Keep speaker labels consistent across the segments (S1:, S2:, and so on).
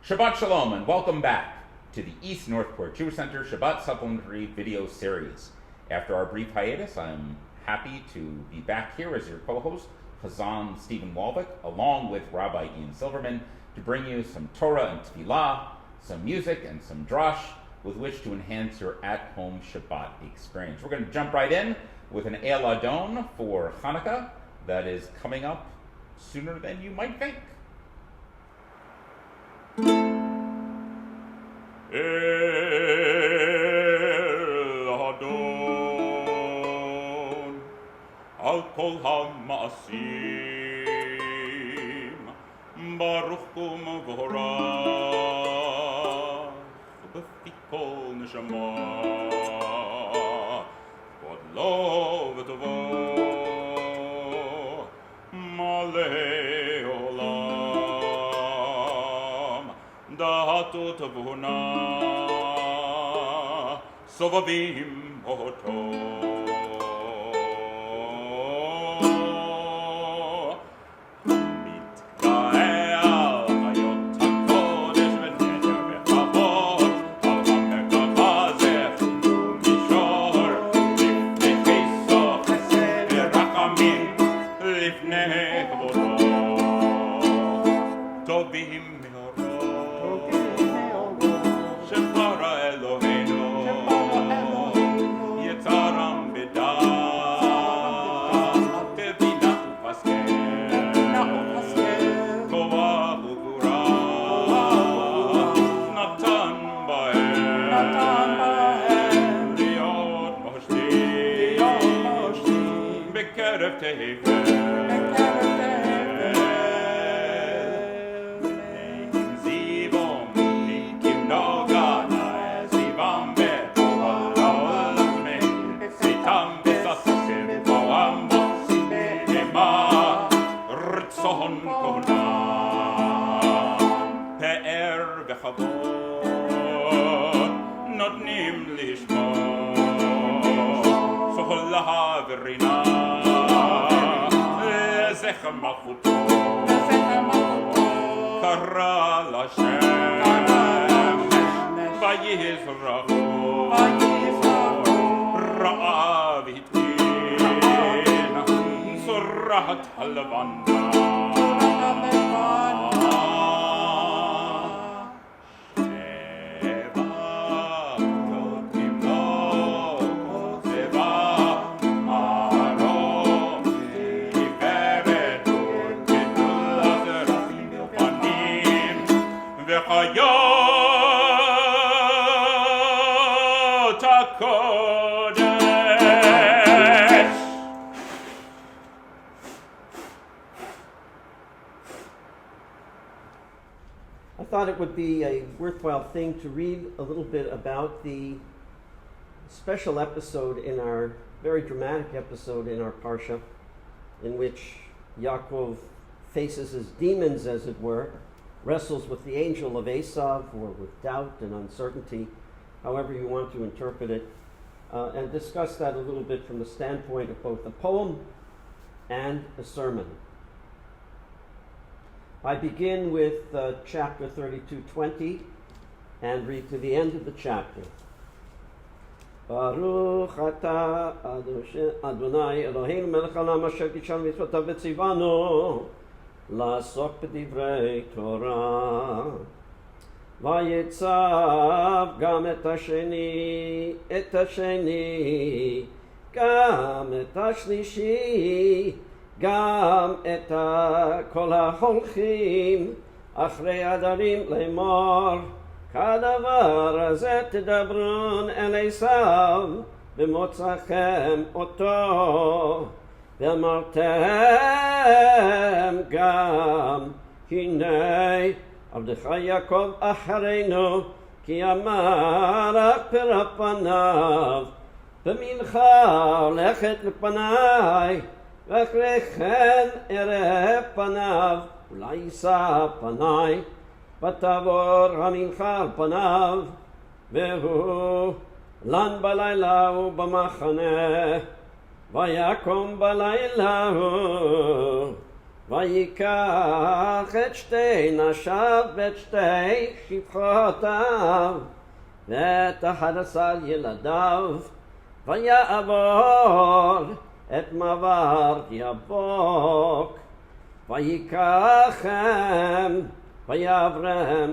S1: Shabbat Shalom and welcome back to the East Northport Jewish Center Shabbat Supplementary video series. After our brief hiatus, I'm happy to be back here as your co-host, Hazzan Stephen Walvick, along with Rabbi Silverman, to bring you some Torah and Tefillah, some music and some drash with which to enhance your at-home Shabbat experience. We're going to jump right in with an Adon for Hanukkah that is coming up sooner than you might think.
S2: Adon al kol ha-ma'asim baruch u'mvorach b'fi kol neshama v'od lo v'tovo malei olam da'atu tavuna sovavim oto Vayishlach Ra'av hitkin Surat halvana
S3: I thought it would be a worthwhile thing to read a little bit about the special episode in our, very dramatic episode in our Parsha, in which Yaakov faces his demons, as it were, wrestles with the angel of Esav, or with doubt and uncertainty, however you want to interpret it, and discuss that a little bit from the standpoint of both a poem and a sermon. I begin with chapter 32:20 and read to the end of the chapter. Baruch atah Adonai Eloheinu melech haolam asher קידשנו מצוותיו וציוונו לעסוק בדברי תורה. ויצב גם את השני, גם את השלישי, גם את כל ההולכים אחרי הדרים לאמור, כדבר הזה תדברון אל עשיו במוצאכם אותו, ואמרתם גם הנה עבדך יעקב אחרינו, כי אמר אכפר פניו, במנחה לכת לפניי, ואחרי כן אראה פניו, אולי יישא פניי, ותעבור המנחה על פניו, והוא לן בלילה הוא במחנה, ויקום בלילה הוא, ויקח את שתי נשיו ואת שתי שפחותיו ואת 11 ילדיו ויעבור את מעבר יבוק ויקחם ויעברם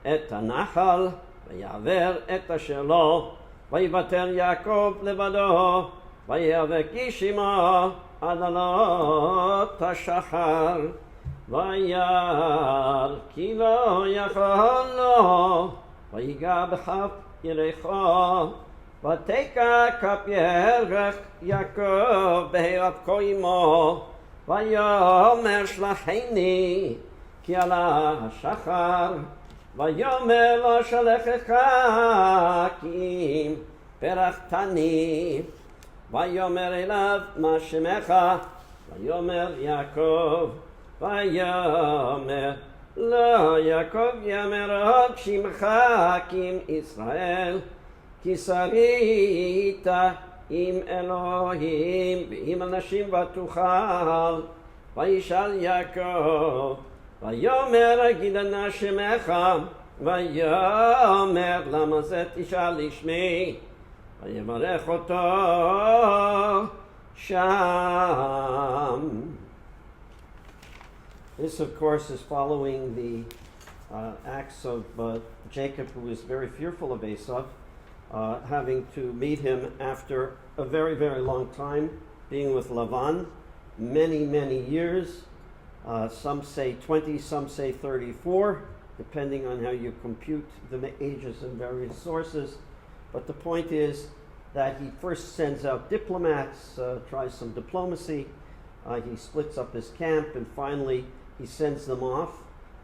S3: את הנחל ויעבר את השלו ויוותר יעקב לבדו ויאבק איש עמו עד עלות השחר וירא כי לא יכול לו ויגע בכף ירחו ותקע כף ירך יעקב בהירתקו עמו ויאמר שלחני כי עלה השחר ויאמר לו שלחך כי אם ברכתני ויאמר אליו מה שמך ויאמר יעקב ויאמר לא יעקב יאמר עוד שמך כי אם ישראל כי שרית עם אלוהים ועם אנשים ותוכל וישאל יעקב ויאמר אגיד נא שמך ויאמר למה זה תשאל לשמי ויברך אותו שם. This of course is following the acts of Jacob, who is very fearful of Esau, having to meet him after a very, very long time, being with Lavan, many, many years. Some say 20, some say 34, depending on how you compute the ages in various sources. But the point is that he first sends out diplomats, tries some diplomacy, he splits up his camp, and finally he sends them off,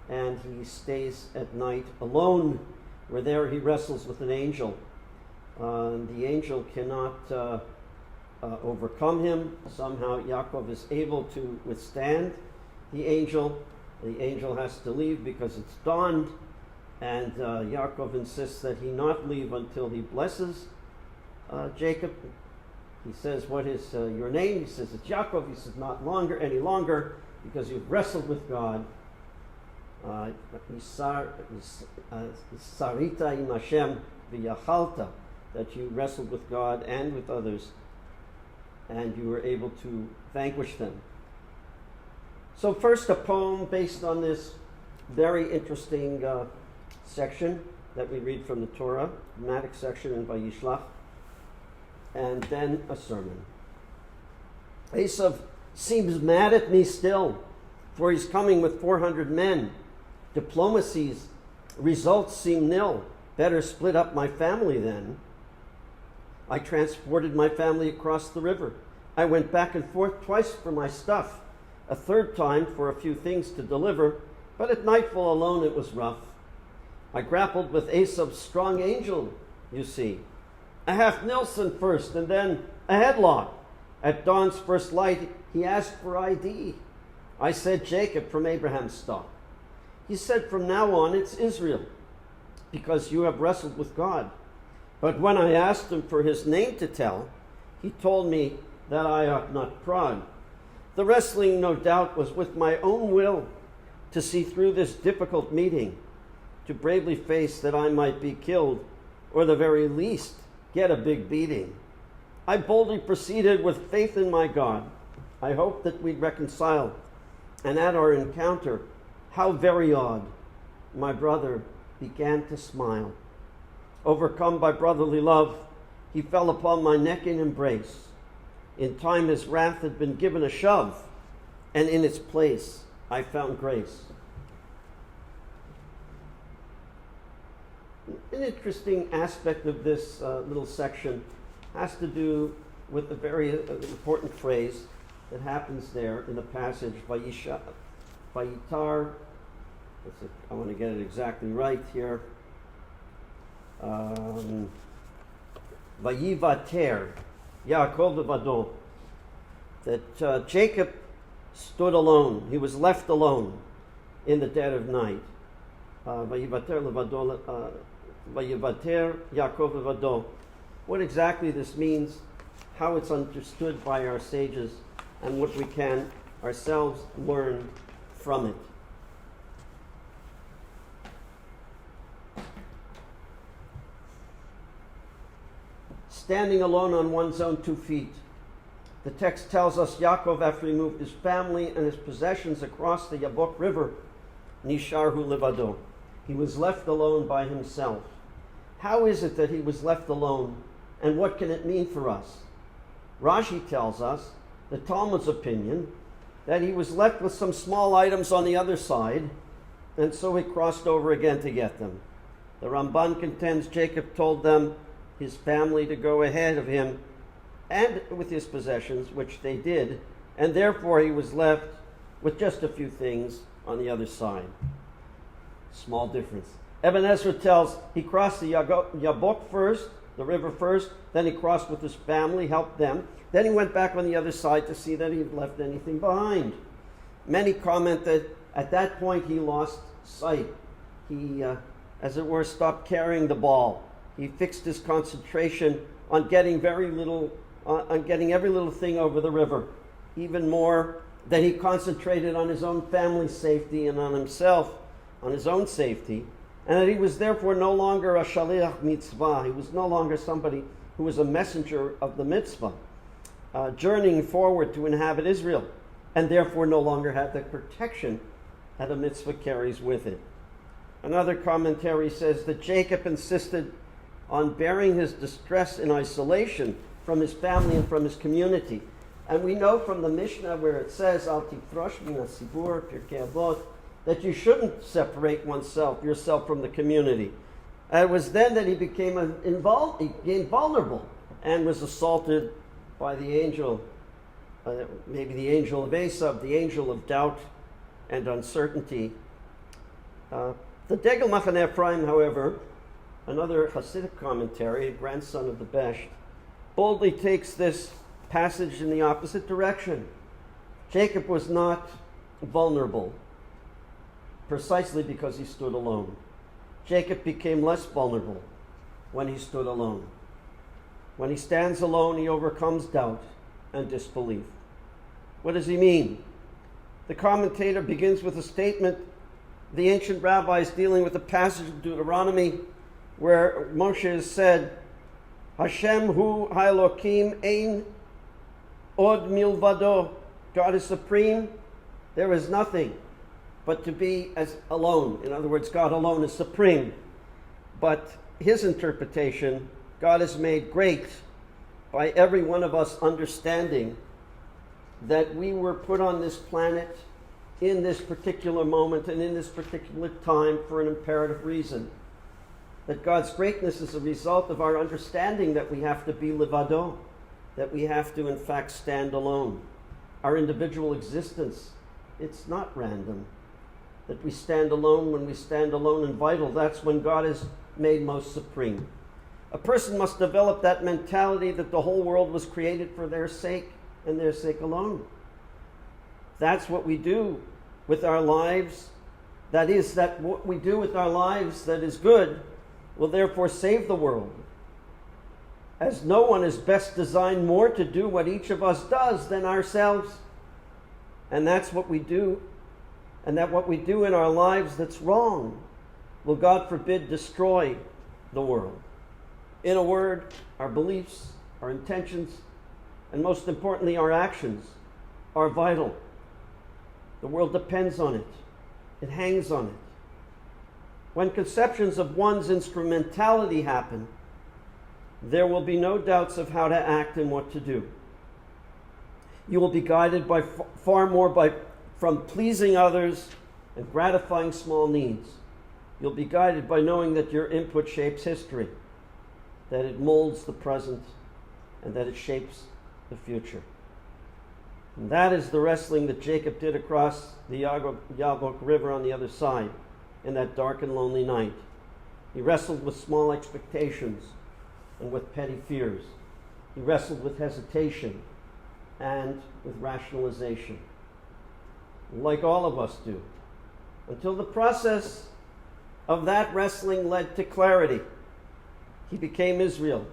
S3: and he stays at night alone, where there he wrestles with an angel. The angel cannot overcome him. Somehow Yaakov is able to withstand the angel. The angel has to leave because it's dawned, and Yaakov insists that he not leave until he blesses Jacob. He says, what is your name? He says, it's Yaakov. He says, not longer, any longer, because you've wrestled with God. Sarita im Hashem v'yachalta, that you wrestled with God and with others, and you were able to vanquish them. So first, a poem based on this very interesting section that we read from the Torah, dramatic section in Vayishlach, and then a sermon. Esau seems mad at me still, for he's coming with 400 men. Diplomacy's results seem nil. Better split up my family then. I transported my family across the river. I went back and forth twice for my stuff, a third time for a few things to deliver, but at nightfall alone it was rough. I grappled with Esau's strong angel, you see. A half Nilsson first, and then a headlock. At dawn's first light, he asked for ID. I said Jacob from Abraham's stock. He said from now on it's Israel, because you have wrestled with God. But when I asked him for his name to tell, he told me that I ought not prod. The wrestling, no doubt, was with my own will to see through this difficult meeting, to bravely face that I might be killed, or the very least, get a big beating. I boldly proceeded with faith in my God. I hoped that we'd reconcile, and at our encounter, how very odd, my brother began to smile. Overcome by brotherly love, he fell upon my neck in embrace. In time his wrath had been given a shove, and in its place I found grace. An interesting aspect of this little section has to do with the very important phrase that happens there in the passage, Vayitar. I want to get it exactly right here. Vayivater, Yaakov levado, that Jacob stood alone. He was left alone in the dead of night. Vayivater levado, Vayivater Yaakov levado. What exactly this means, how it's understood by our sages, and what we can ourselves learn from it. Standing alone on one's own 2 feet. The text tells us Yaakov, after he moved his family and his possessions across the Yabok River, Nisharhu Levado. He was left alone by himself. How is it that he was left alone, and what can it mean for us? Rashi tells us, the Talmud's opinion, that he was left with some small items on the other side, and so he crossed over again to get them. The Ramban contends Jacob told them, his family, to go ahead of him and with his possessions, which they did, and therefore he was left with just a few things on the other side. Small difference. Ibn Ezra tells he crossed the Yabok first, the river first, then he crossed with his family, helped them, then he went back on the other side to see that he had left anything behind. Many comment that at that point he lost sight. He, as it were, stopped carrying the ball. He fixed his concentration on getting every little thing over the river, even more than he concentrated on his own family's safety and on himself, on his own safety, and that he was therefore no longer a shaliach mitzvah. He was no longer somebody who was a messenger of the mitzvah, journeying forward to inhabit Israel, and therefore no longer had the protection that a mitzvah carries with it. Another commentary says that Jacob insisted on bearing his distress in isolation from his family and from his community. And we know from the Mishnah where it says, Al tifrosh min hasibur, Pirkei Avot, that you shouldn't separate yourself from the community. It was then that he became vulnerable and was assaulted by the angel, maybe the angel of Esav, the angel of doubt and uncertainty. The Degel Machaneh Ephraim, however, another Hasidic commentary, a grandson of the Besht, boldly takes this passage in the opposite direction. Jacob was not vulnerable precisely because he stood alone. Jacob became less vulnerable when he stood alone. When he stands alone, he overcomes doubt and disbelief. What does he mean? The commentator begins with a statement, the ancient rabbis dealing with a passage of Deuteronomy where Moshe has said, Hashem hu ha'elokim ein od milvado. God is supreme. There is nothing but to be as alone. In other words, God alone is supreme. But his interpretation, God is made great by every one of us understanding that we were put on this planet in this particular moment and in this particular time for an imperative reason. That God's greatness is a result of our understanding that we have to be levado, that we have to in fact stand alone. Our individual existence, it's not random. That we stand alone, when we stand alone and vital, that's when God is made most supreme. A person must develop that mentality that the whole world was created for their sake and their sake alone. That's what we do with our lives. That is, that what we do with our lives that is good will therefore save the world. As no one is best designed more to do what each of us does than ourselves. And that's what we do. And that what we do in our lives that's wrong will, God forbid, destroy the world. In a word, our beliefs, our intentions, and most importantly, our actions are vital. The world depends on it. It hangs on it. When conceptions of one's instrumentality happen, there will be no doubts of how to act and what to do. You will be guided by far more from pleasing others and gratifying small needs. You'll be guided by knowing that your input shapes history, that it molds the present, and that it shapes the future. And that is the wrestling that Jacob did across the Yabok River on the other side in that dark and lonely night. He wrestled with small expectations and with petty fears. He wrestled with hesitation and with rationalization, like all of us do, until the process of that wrestling led to clarity. He became Israel,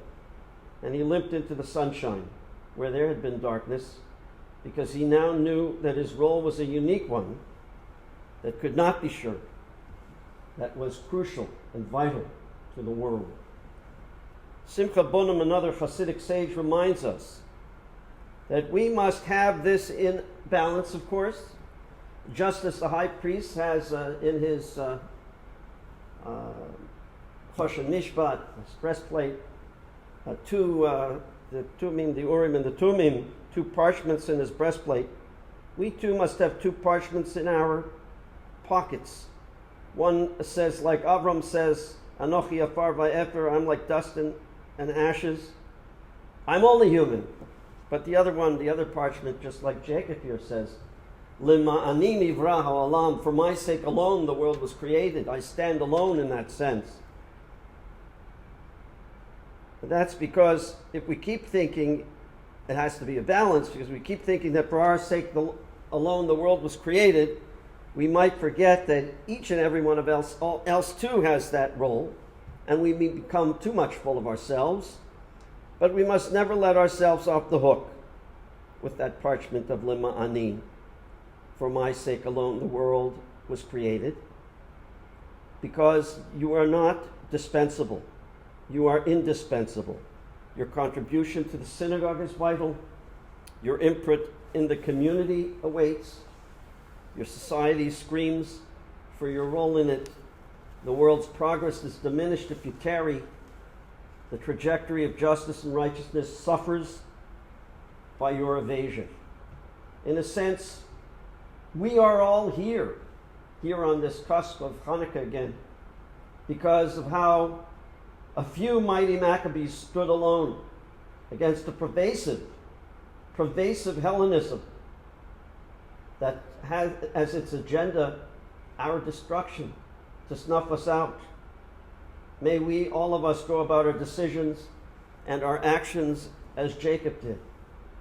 S3: and he limped into the sunshine where there had been darkness, because he now knew that his role was a unique one that could not be shirked, that was crucial and vital to the world. Simcha Bunim, another Hasidic sage, reminds us that we must have this in balance, of course, just as the high priest has in his Choshen Mishpat, his breastplate, the Urim and the Tumim, two parchments in his breastplate. We too must have two parchments in our pockets. One says, like Avram says, Anochi afar va'efer, I'm like dust and ashes. I'm only human. But the other one, the other parchment, just like Jacob here says, Lima'ani nivra ha'olam, for my sake alone the world was created. I stand alone in that sense. But that's because if we keep thinking, it has to be a balance, because we keep thinking that for our sake alone the world was created, we might forget that each and every one of else too has that role, and we may become too much full of ourselves. But we must never let ourselves off the hook with that parchment of Lima Ani. For my sake alone the world was created, because you are not dispensable. You are indispensable. Your contribution to the synagogue is vital. Your input in the community awaits. Your society screams for your role in it. The world's progress is diminished if you tarry. The trajectory of justice and righteousness suffers by your evasion. In a sense, we are all here on this cusp of Hanukkah again, because of how a few mighty Maccabees stood alone against a pervasive Hellenism that has as its agenda our destruction, to snuff us out. May we, all of us, go about our decisions and our actions as Jacob did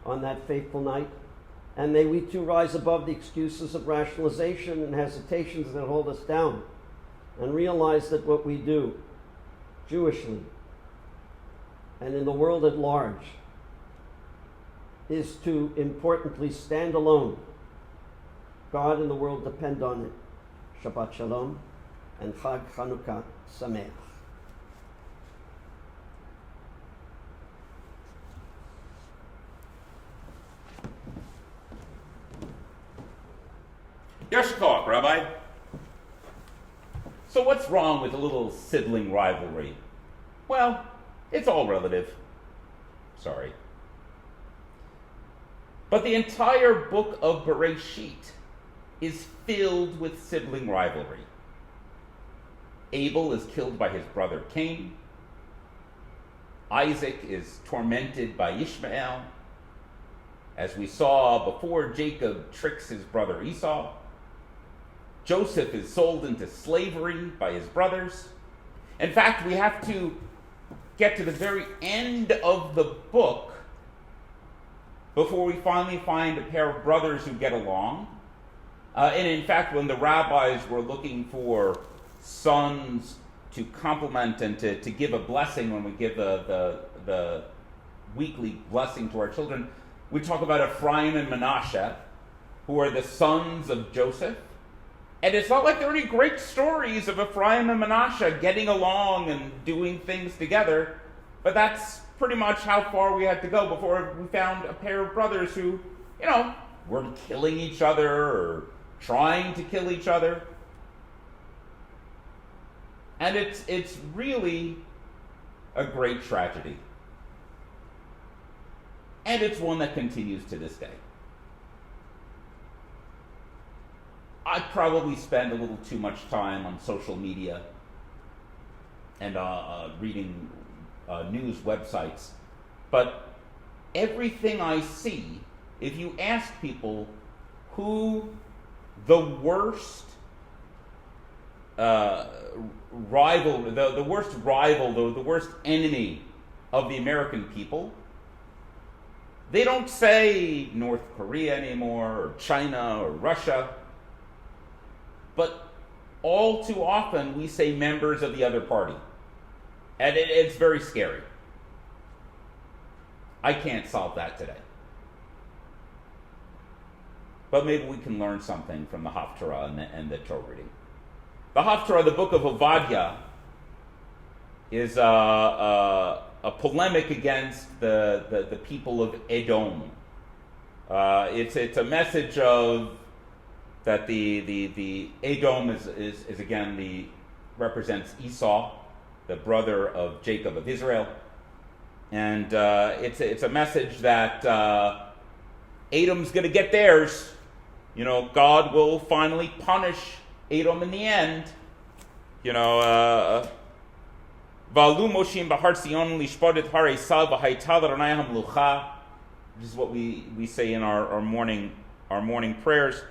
S3: on that fateful night. And may we too rise above the excuses of rationalization and hesitations that hold us down, and realize that what we do, Jewishly and in the world at large, is to importantly stand alone. God and the world depend on it. Shabbat Shalom and Chag Hanukka Sameach.
S1: Yeshkach, Rabbi. So what's wrong with a little sibling rivalry? Well, it's all relative. Sorry. But the entire book of Bereshit is filled with sibling rivalry. Abel is killed by his brother Cain. Isaac is tormented by Ishmael. As we saw before, Jacob tricks his brother Esau. Joseph is sold into slavery by his brothers. In fact, we have to get to the very end of the book before we finally find a pair of brothers who get along. And in fact, when the rabbis were looking for sons to complement and to give a blessing, when we give the weekly blessing to our children, we talk about Ephraim and Manasseh, who are the sons of Joseph. And it's not like there are any great stories of Ephraim and Manasseh getting along and doing things together, but that's pretty much how far we had to go before we found a pair of brothers who, were killing each other or trying to kill each other. And it's really a great tragedy. And it's one that continues to this day. I probably spend a little too much time on social media and reading news websites, but everything I see, if you ask people who the worst rival, the worst enemy of the American people, they don't say North Korea anymore, or China, or Russia. But all too often we say members of the other party. And it's very scary. I can't solve that today. but maybe we can learn something from the Haftarah and the Torah reading. The Haftarah, the book of Obadiah, is a polemic against the people of Adon. It's a message of that the Adon is again represents Esau, the brother of Jacob of Israel, and it's a message that Edom's going to get theirs. You know, God will finally punish Edom in the end. You know, Va'alu Moshim Bahar Sion Lishpodet Hare Sal V'Haital Ranayah Hamlucha. This is what we say in our morning prayers.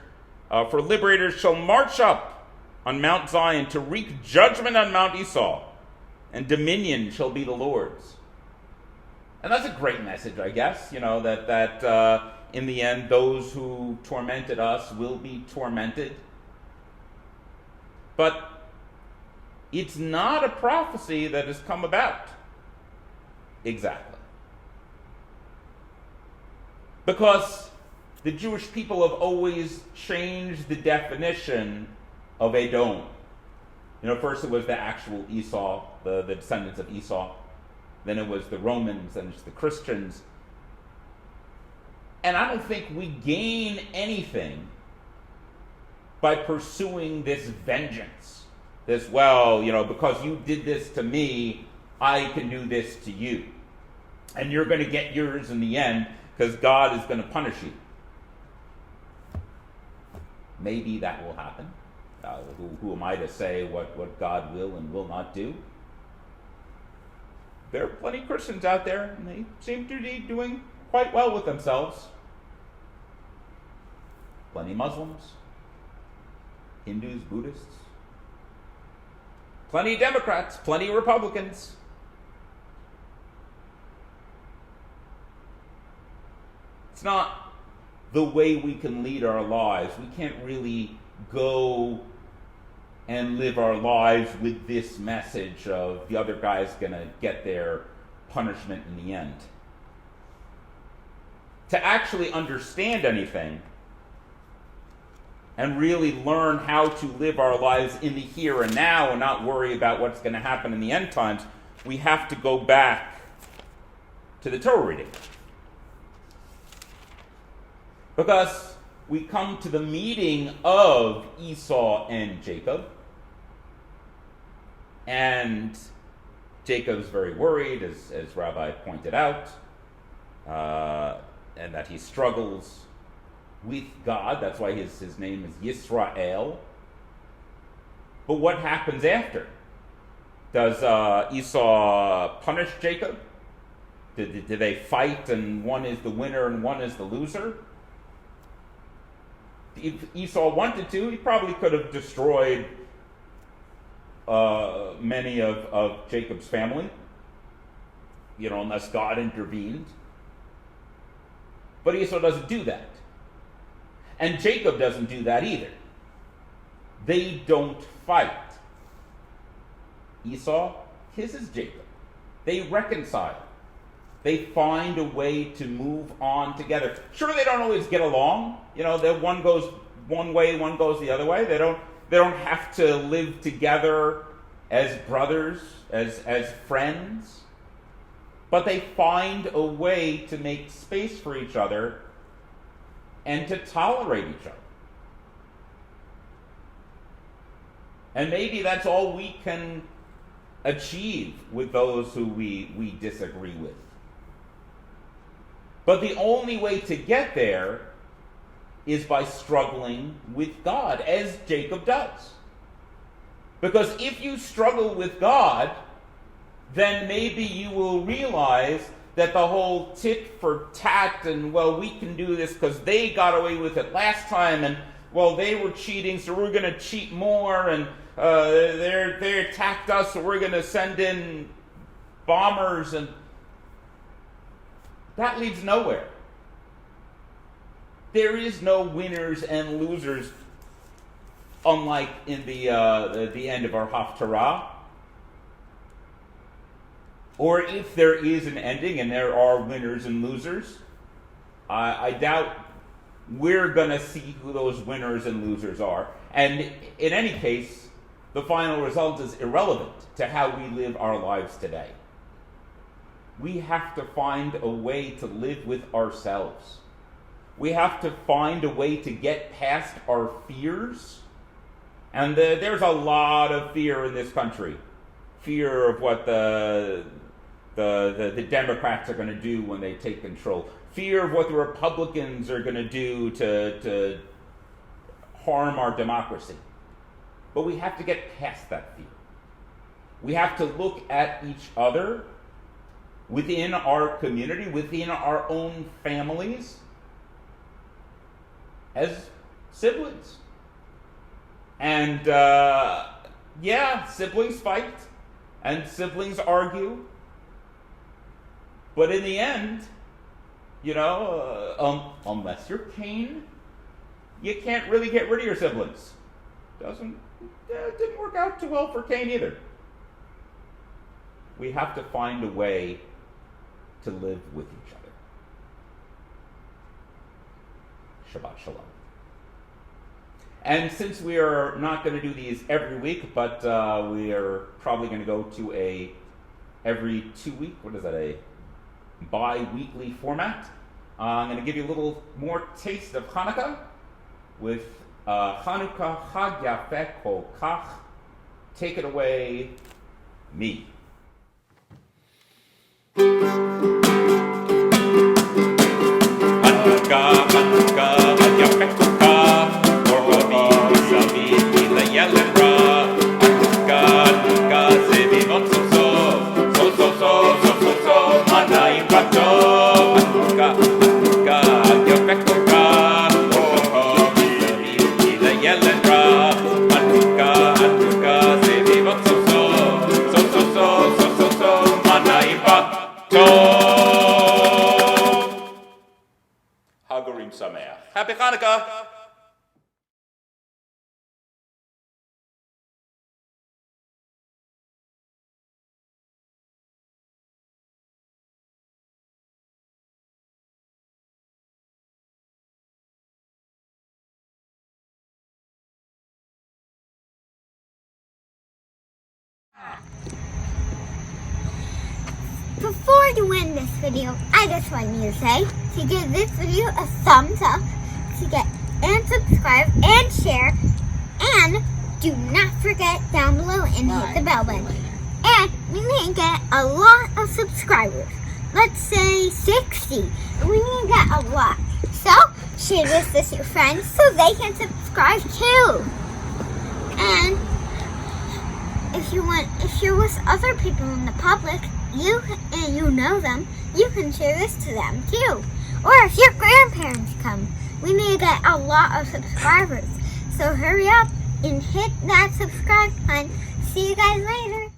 S1: For liberators shall march up on Mount Zion to wreak judgment on Mount Esau, and dominion shall be the Lord's. And that's a great message, I guess. You know, that in the end, those who tormented us will be tormented. But it's not a prophecy that has come about. Exactly. Because the Jewish people have always changed the definition of Adon. You know, first it was the actual Esau, the descendants of Esau. Then it was the Romans, and it's the Christians. And I don't think we gain anything by pursuing this vengeance. This, well, you know, because you did this to me, I can do this to you. And you're going to get yours in the end, because God is going to punish you. Maybe that will happen. Who am I to say what God will and will not do? There are plenty of Christians out there, and they seem to be doing quite well with themselves. Plenty of Muslims, Hindus, Buddhists, plenty of Democrats, plenty of Republicans. It's not the way we can lead our lives. We can't really go and live our lives with this message of the other guy's going to get their punishment in the end. To actually understand anything and really learn how to live our lives in the here and now and not worry about what's going to happen in the end times, we have to go back to the Torah reading. Because we come to the meeting of Esau and Jacob, and Jacob's very worried, as Rabbi pointed out, and that he struggles with God. That's why his name is Yisrael. But what happens after? Does Esau punish Jacob? Do they fight and one is the winner and one is the loser? If Esau wanted to, he probably could have destroyed many of Jacob's family, you know, unless God intervened. But Esau doesn't do that. And Jacob doesn't do that either. They don't fight. Esau kisses Jacob. They reconcile. They find a way to move on together. Sure, they don't always get along. You know, that one goes one way, one goes the other way. They don't have to live together as brothers, as friends. But they find a way to make space for each other and to tolerate each other. And maybe that's all we can achieve with those who we disagree with. But the only way to get there is by struggling with God, as Jacob does. Because if you struggle with God, then maybe you will realize that the whole tit for tat and, well, we can do this because they got away with it last time, and, well, they were cheating, so we're going to cheat more, and they attacked us, so we're going to send in bombers, and that leads nowhere. There is no winners and losers, unlike in the end of our Haftarah. Or if there is an ending and there are winners and losers, I doubt we're going to see who those winners and losers are. And in any case, the final result is irrelevant to how we live our lives today. We have to find a way to live with ourselves. We have to find a way to get past our fears. And there's a lot of fear in this country. Fear of what the Democrats are going to do when they take control. Fear of what the Republicans are going to do to harm our democracy. But we have to get past that fear. We have to look at each other within our community, within our own families, as siblings. And siblings fight and siblings argue. But in the end, unless you're Cain, you can't really get rid of your siblings. It didn't work out too well for Cain either. We have to find a way to live with each other. Shabbat Shalom. And since we are not going to do these every week, but we are probably going to go to a every 2 week, a bi-weekly format, I'm going to give you a little more taste of Hanukkah with Hanukka Hanukka Kol Kach. Take it away, me.
S2: Hanukka Hanukka Hanukka Happy Hanukkah!
S4: Before you end this video, I just want you to say to give this video a thumbs up, and subscribe and share, and do not forget down below and hit the bell button. And we need to get a lot of subscribers. Let's say 60. We need to get a lot. So share this with your friends so they can subscribe too. And if you're with other people in the public, you know them, you can share this to them too. Or if your grandparents come, we need to get a lot of subscribers. So hurry up and hit that subscribe button. See you guys later.